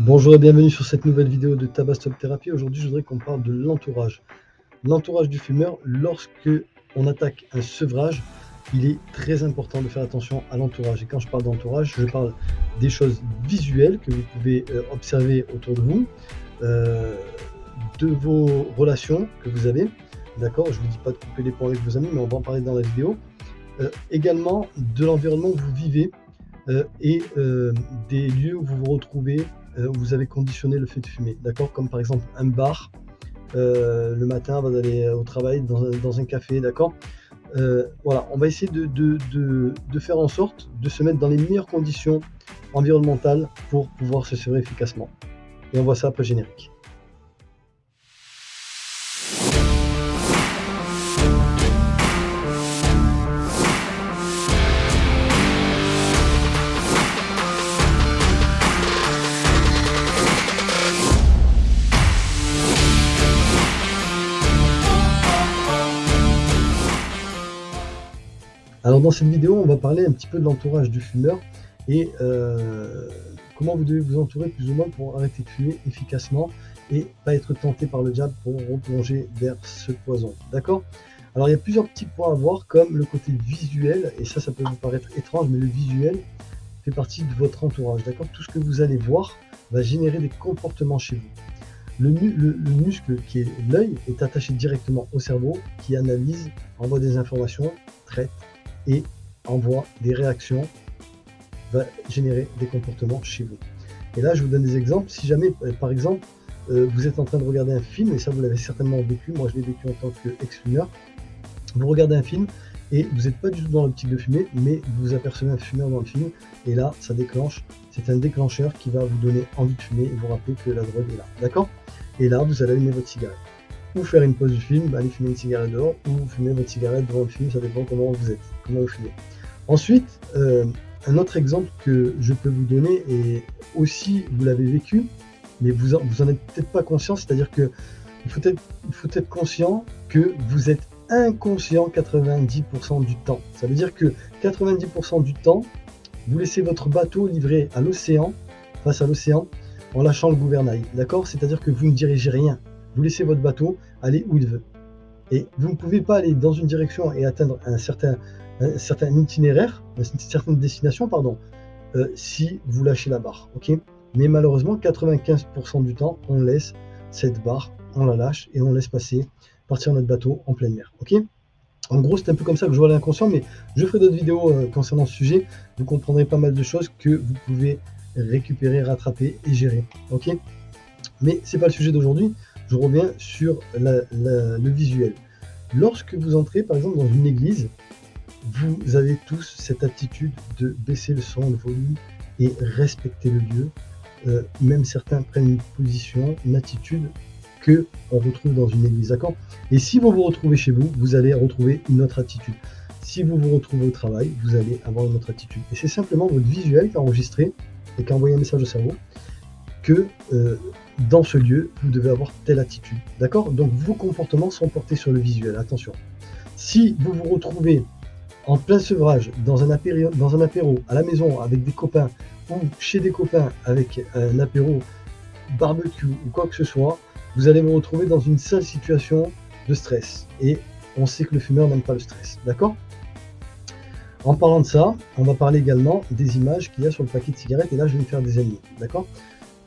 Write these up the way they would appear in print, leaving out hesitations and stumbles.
Bonjour et bienvenue sur cette nouvelle vidéo de Tabac Stop Therapy. Aujourd'hui, je voudrais qu'on parle de l'entourage. L'entourage du fumeur, lorsque on attaque un sevrage, il est très important de faire attention à l'entourage. Et quand je parle d'entourage, je parle des choses visuelles que vous pouvez observer autour de vous, euh, de vos relations que vous avez. D'accord, je ne vous dis pas de couper les ponts avec vos amis, mais on va en parler dans la vidéo. Également de l'environnement où vous vivez et des lieux où vous vous retrouvez, où vous avez conditionné le fait de fumer. D'accord, comme par exemple un bar, le matin avant d'aller au travail, dans un café, d'accord. Voilà, on va essayer de faire en sorte de se mettre dans les meilleures conditions environnementales pour pouvoir se sevrer efficacement. Et on voit ça après générique. Alors dans cette vidéo, on va parler un petit peu de l'entourage du fumeur et comment vous devez vous entourer plus ou moins pour arrêter de fumer efficacement et pas être tenté par le diable pour replonger vers ce poison. D'accord? Alors il y a plusieurs petits points à voir, comme le côté visuel, et ça peut vous paraître étrange, mais le visuel fait partie de votre entourage. D'accord? Tout ce que vous allez voir va générer des comportements chez vous. Le muscle qui est l'œil est attaché directement au cerveau qui analyse, envoie des informations, traite et envoie des réactions, va générer des comportements chez vous. Et là, je vous donne des exemples. Si jamais, par exemple, vous êtes en train de regarder un film, et ça vous l'avez certainement vécu, moi je l'ai vécu en tant qu'ex-fumeur, vous regardez un film et vous n'êtes pas du tout dans l'optique de fumer, mais vous apercevez un fumeur dans le film, et là, ça déclenche, c'est un déclencheur qui va vous donner envie de fumer et vous rappeler que la drogue est là. D'accord? Et là, vous allez allumer votre cigarette. Ou faire une pause du film, aller fumer une cigarette dehors, ou fumer votre cigarette devant le film, ça dépend comment vous êtes, comment vous fumez. Ensuite, un autre exemple que je peux vous donner, et aussi vous l'avez vécu, mais vous en êtes peut-être pas conscient, c'est-à-dire que il faut être conscient que vous êtes inconscient 90% du temps. Ça veut dire que 90% du temps, vous laissez votre bateau livré à l'océan, face à l'océan, en lâchant le gouvernail. D'accord? C'est-à-dire que vous ne dirigez rien. Vous laissez votre bateau aller où il veut. Et vous ne pouvez pas aller dans une direction et atteindre un certain itinéraire, une certaine destination, pardon, si vous lâchez la barre. Ok? Mais malheureusement, 95% du temps, on laisse cette barre, on la lâche et on laisse partir notre bateau en pleine mer. Ok? En gros, c'est un peu comme ça que je vois l'inconscient, mais je ferai d'autres vidéos concernant ce sujet. Vous comprendrez pas mal de choses que vous pouvez récupérer, rattraper et gérer. Ok? Mais c'est pas le sujet d'aujourd'hui. Je reviens sur le visuel. Lorsque vous entrez, par exemple, dans une église, vous avez tous cette attitude de baisser le son, le volume et respecter le lieu. Même certains prennent une position, une attitude que on retrouve dans une église, d'accord? Et si vous vous retrouvez chez vous, vous allez retrouver une autre attitude. Si vous vous retrouvez au travail, vous allez avoir une autre attitude. Et c'est simplement votre visuel qui est enregistré et qui a envoyé un message au cerveau que dans ce lieu, vous devez avoir telle attitude, d'accord? Donc vos comportements sont portés sur le visuel, attention. Si vous vous retrouvez en plein sevrage, dans un apéro, à la maison avec des copains, ou chez des copains avec un apéro barbecue ou quoi que ce soit, vous allez vous retrouver dans une sale situation de stress. Et on sait que le fumeur n'aime pas le stress, d'accord? En parlant de ça, on va parler également des images qu'il y a sur le paquet de cigarettes, et là je vais me faire des amis, d'accord?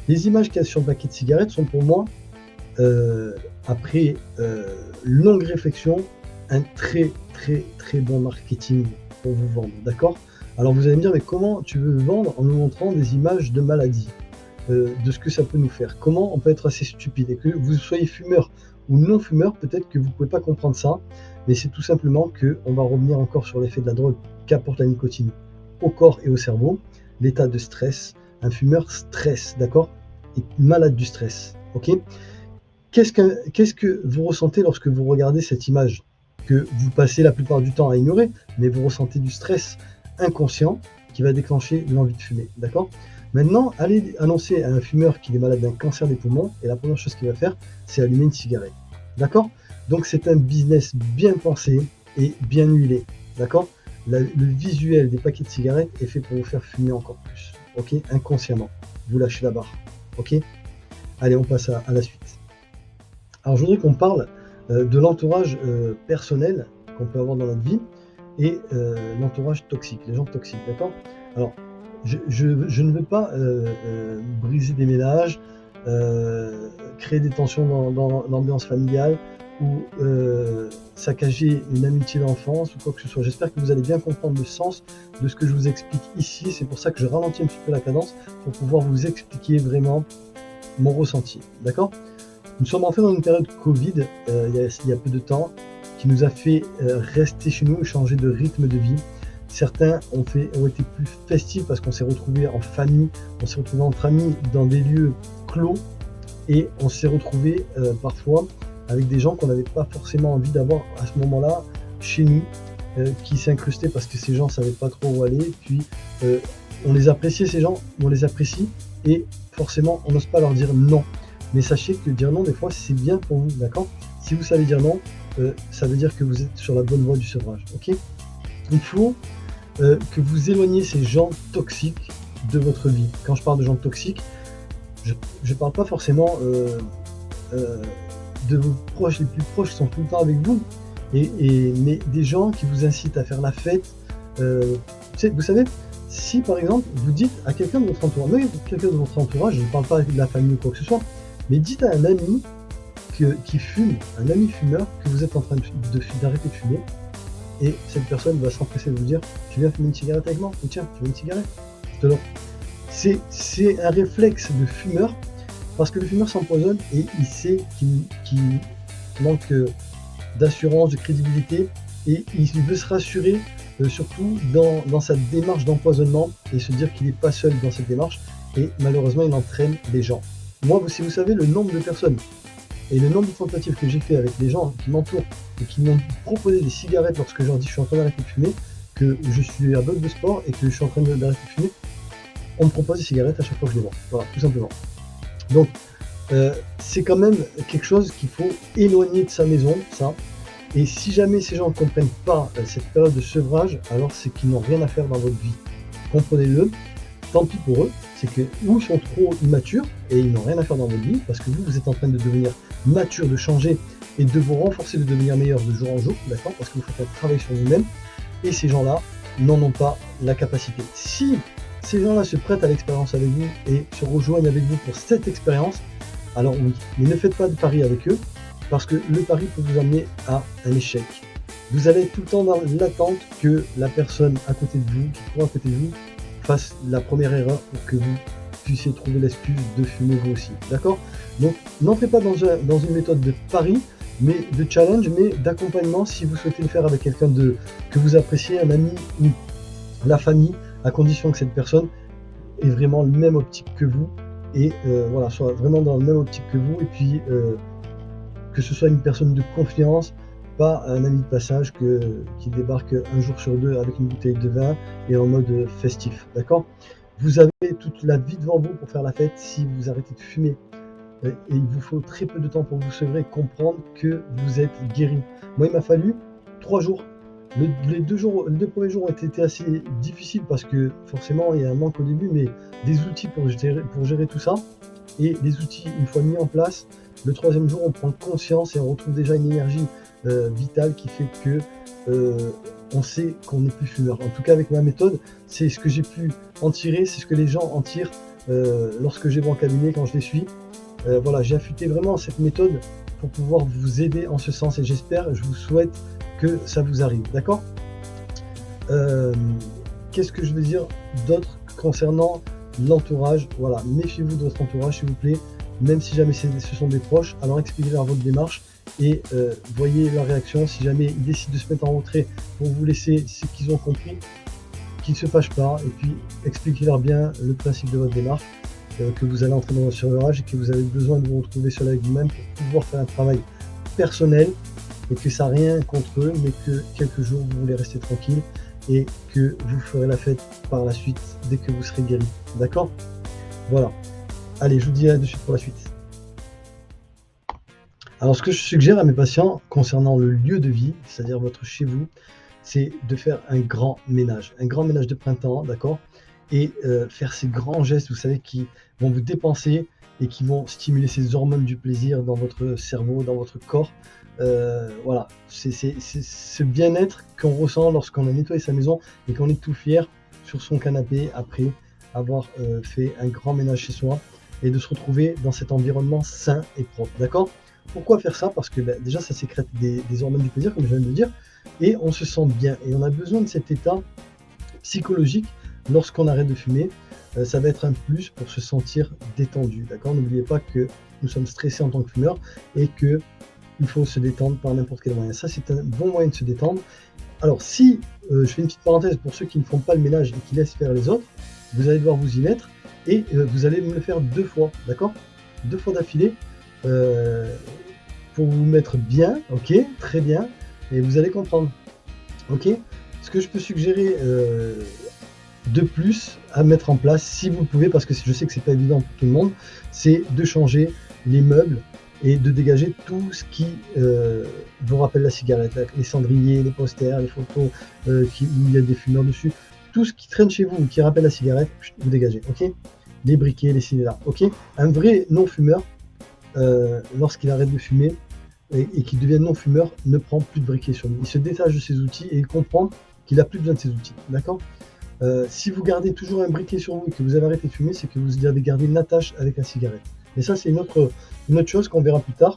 Les images qu'il y a sur le paquet de cigarettes sont pour moi, après longue réflexion, un très bon marketing pour vous vendre, d'accord? Alors vous allez me dire, mais comment tu veux vendre en nous montrant des images de maladies, de ce que ça peut nous faire? Comment on peut être assez stupide? Et que vous soyez fumeur ou non fumeur, peut-être que vous ne pouvez pas comprendre ça, mais c'est tout simplement qu'on va revenir encore sur l'effet de la drogue qu'apporte la nicotine au corps et au cerveau, l'état de stress. Un fumeur stresse, d'accord? Est malade du stress, ok? Qu'est-ce que vous ressentez lorsque vous regardez cette image que vous passez la plupart du temps à ignorer, mais vous ressentez du stress inconscient qui va déclencher l'envie de fumer, d'accord? Maintenant, allez annoncer à un fumeur qu'il est malade d'un cancer des poumons, et la première chose qu'il va faire, c'est allumer une cigarette, d'accord? Donc c'est un business bien pensé et bien huilé, d'accord? Le visuel des paquets de cigarettes est fait pour vous faire fumer encore plus, ok? Inconsciemment, vous lâchez la barre. Ok? Allez, on passe à la suite. Alors, je voudrais qu'on parle de l'entourage personnel qu'on peut avoir dans notre vie et l'entourage toxique, les gens toxiques, d'accord? Alors, je ne veux pas briser des ménages, créer des tensions dans l'ambiance familiale ou saccager une amitié d'enfance ou quoi que ce soit. J'espère que vous allez bien comprendre le sens de ce que je vous explique ici. C'est pour ça que je ralentis un petit peu la cadence pour pouvoir vous expliquer vraiment mon ressenti, d'accord? Nous sommes entrés dans une période Covid il y a peu de temps qui nous a fait rester chez nous et changer de rythme de vie. Certains ont été plus festifs parce qu'on s'est retrouvés en famille, on s'est retrouvés entre amis dans des lieux clos et on s'est retrouvés parfois avec des gens qu'on n'avait pas forcément envie d'avoir à ce moment-là chez nous, qui s'incrustaient parce que ces gens ne savaient pas trop où aller. Puis on les appréciait, ces gens, on les apprécie et forcément on n'ose pas leur dire non. Mais sachez que dire non, des fois, c'est bien pour vous, d'accord? Si vous savez dire non, ça veut dire que vous êtes sur la bonne voie du sevrage, ok? Il faut que vous éloigniez ces gens toxiques de votre vie. Quand je parle de gens toxiques, je ne parle pas forcément de vos proches les plus proches qui sont tout le temps avec vous, mais des gens qui vous incitent à faire la fête. Vous savez, si par exemple vous dites à quelqu'un de votre entourage, mais quelqu'un de votre entourage, je ne parle pas de la famille ou quoi que ce soit, mais dites à un ami qui fume, un ami fumeur, que vous êtes en train d'arrêter de fumer, et cette personne va s'empresser de vous dire: tu viens fumer une cigarette avec moi? Ou tiens, tu veux une cigarette? Je te l'offre. C'est un réflexe de fumeur, parce que le fumeur s'empoisonne et il sait qu'il manque d'assurance, de crédibilité, et il veut se rassurer surtout dans sa démarche d'empoisonnement et se dire qu'il n'est pas seul dans cette démarche, et malheureusement il entraîne les gens. Moi, si vous savez le nombre de personnes et le nombre de tentatives que j'ai fait avec les gens qui m'entourent et qui m'ont proposé des cigarettes lorsque je leur dis je suis en train d'arrêter de fumer, que je suis à bloc de sport et que je suis en train d'arrêter de fumer, on me propose des cigarettes à chaque fois que je les vois. Voilà, tout simplement. Donc, c'est quand même quelque chose qu'il faut éloigner de sa maison, ça. Et si jamais ces gens ne comprennent pas cette période de sevrage, alors c'est qu'ils n'ont rien à faire dans votre vie. Comprenez-le. Tant pis pour eux, c'est que ou ils sont trop immatures et ils n'ont rien à faire dans votre vie, parce que vous êtes en train de devenir mature, de changer et de vous renforcer, de devenir meilleur de jour en jour, d'accord? Parce que vous faites un travail sur vous-même, et ces gens-là n'en ont pas la capacité. Si ces gens-là se prêtent à l'expérience avec vous et se rejoignent avec vous pour cette expérience, alors oui, mais ne faites pas de pari avec eux, parce que le pari peut vous amener à un échec. Vous allez tout le temps dans l'attente que la personne à côté de vous, qui court à côté de vous, fasse la première erreur pour que vous puissiez trouver l'excuse de fumer vous aussi, d'accord? Donc n'entrez pas dans une méthode de pari, mais de challenge, mais d'accompagnement si vous souhaitez le faire avec quelqu'un que vous appréciez, un ami ou la famille, à condition que cette personne ait vraiment le même optique que vous et voilà, soit vraiment dans le même optique que vous, et puis que ce soit une personne de confiance, pas un ami de passage qui débarque un jour sur deux avec une bouteille de vin et en mode festif, d'accord? Vous avez toute la vie devant vous pour faire la fête si vous arrêtez de fumer. Et il vous faut très peu de temps pour vous sevrer et comprendre que vous êtes guéri. Moi, il m'a fallu 3 jours. Les 2 premiers jours ont été assez difficiles parce que forcément, il y a un manque au début, mais des outils pour gérer tout ça. Et les outils, une fois mis en place, le 3e jour, on prend conscience et on retrouve déjà une énergie vitale qui fait que on sait qu'on n'est plus fumeur. En tout cas, avec ma méthode, c'est ce que j'ai pu en tirer, c'est ce que les gens en tirent lorsque je vais en cabinet, quand je les suis. Voilà, j'ai affûté vraiment cette méthode pour pouvoir vous aider en ce sens, et j'espère, je vous souhaite que ça vous arrive, d'accord? Qu'est-ce que je veux dire d'autre concernant l'entourage? Voilà, méfiez-vous de votre entourage, s'il vous plaît, même si jamais ce sont des proches. Alors expliquez-leur votre démarche et voyez leur réaction. Si jamais ils décident de se mettre en retrait pour vous laisser ce qu'ils ont compris, qu'ils ne se fâchent pas, et puis expliquez-leur bien le principe de votre démarche, que vous allez entrer dans un sevrage et que vous avez besoin de vous retrouver seul avec vous-même pour pouvoir faire un travail personnel, et que ça n'a rien contre eux, mais que quelques jours vous voulez rester tranquille et que vous ferez la fête par la suite dès que vous serez guéri, d'accord? Voilà. Allez, je vous dis à de suite pour la suite. Alors, ce que je suggère à mes patients concernant le lieu de vie, c'est-à-dire votre chez vous, c'est de faire un grand ménage de printemps, d'accord? Et faire ces grands gestes, vous savez, qui vont vous dépenser et qui vont stimuler ces hormones du plaisir dans votre cerveau, dans votre corps. Voilà, c'est ce bien-être qu'on ressent lorsqu'on a nettoyé sa maison et qu'on est tout fier sur son canapé après avoir fait un grand ménage chez soi et de se retrouver dans cet environnement sain et propre, d'accord? Pourquoi faire ça? Parce que déjà ça sécrète des hormones du plaisir, comme je viens de le dire, et on se sent bien. Et on a besoin de cet état psychologique lorsqu'on arrête de fumer. Ça va être un plus pour se sentir détendu, d'accord? N'oubliez pas que nous sommes stressés en tant que fumeurs et que il faut se détendre par n'importe quel moyen. Ça, c'est un bon moyen de se détendre. Alors, si je fais une petite parenthèse pour ceux qui ne font pas le ménage et qui laissent faire les autres, vous allez devoir vous y mettre et vous allez me le faire 2 fois, d'accord? 2 fois d'affilée pour vous mettre bien, ok? Très bien, et vous allez comprendre, ok? Ce que je peux suggérer de plus à mettre en place, si vous le pouvez, parce que je sais que c'est pas évident pour tout le monde, c'est de changer les meubles et de dégager tout ce qui vous rappelle la cigarette, les cendriers, les posters, les photos où il y a des fumeurs dessus, tout ce qui traîne chez vous ou qui rappelle la cigarette, vous dégagez, ok? Les briquets, les cigares, ok? Un vrai non-fumeur, lorsqu'il arrête de fumer et qu'il devient non-fumeur, ne prend plus de briquets sur lui. Il se détache de ses outils et il comprend qu'il n'a plus besoin de ses outils, d'accord? Si vous gardez toujours un briquet sur vous et que vous avez arrêté de fumer, c'est que vous avez gardé une attache avec la cigarette. Mais ça, c'est une autre chose qu'on verra plus tard.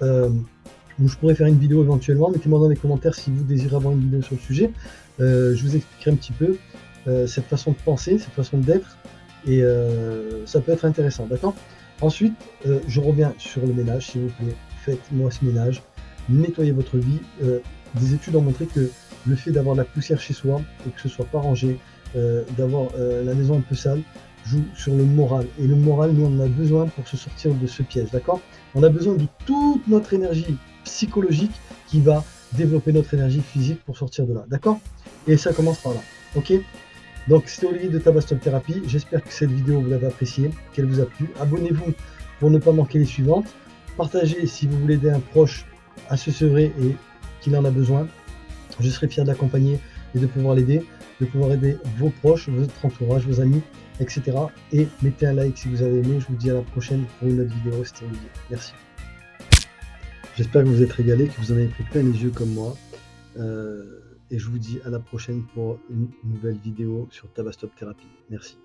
Où je pourrais faire une vidéo éventuellement. Mettez-moi dans les commentaires si vous désirez avoir une vidéo sur le sujet. Je vous expliquerai un petit peu cette façon de penser, cette façon d'être. Et ça peut être intéressant, d'accord? Ensuite, je reviens sur le ménage, s'il vous plaît. Faites-moi ce ménage. Nettoyez votre vie. Des études ont montré que le fait d'avoir de la poussière chez soi et que ce soit pas rangé, d'avoir la maison un peu sale, joue sur le moral. Et le moral, nous, on en a besoin pour se sortir de ce piège, d'accord? On a besoin de toute notre énergie psychologique qui va développer notre énergie physique pour sortir de là, d'accord? Et ça commence par là, ok? Donc, c'était Olivier de Tabastol Thérapie. J'espère que cette vidéo, vous l'avez appréciée, qu'elle vous a plu. Abonnez-vous pour ne pas manquer les suivantes. Partagez si vous voulez aider un proche à se sevrer et qu'il en a besoin. Je serai fier de l'accompagner et de pouvoir l'aider, de pouvoir aider vos proches, votre entourage, vos amis, etc. Et mettez un like si vous avez aimé. Je vous dis à la prochaine pour une autre vidéo. C'était Olivier. Merci. J'espère que vous êtes régalés, que vous en avez pris plein les yeux comme moi. Et je vous dis à la prochaine pour une nouvelle vidéo sur Tabastop Thérapie. Merci.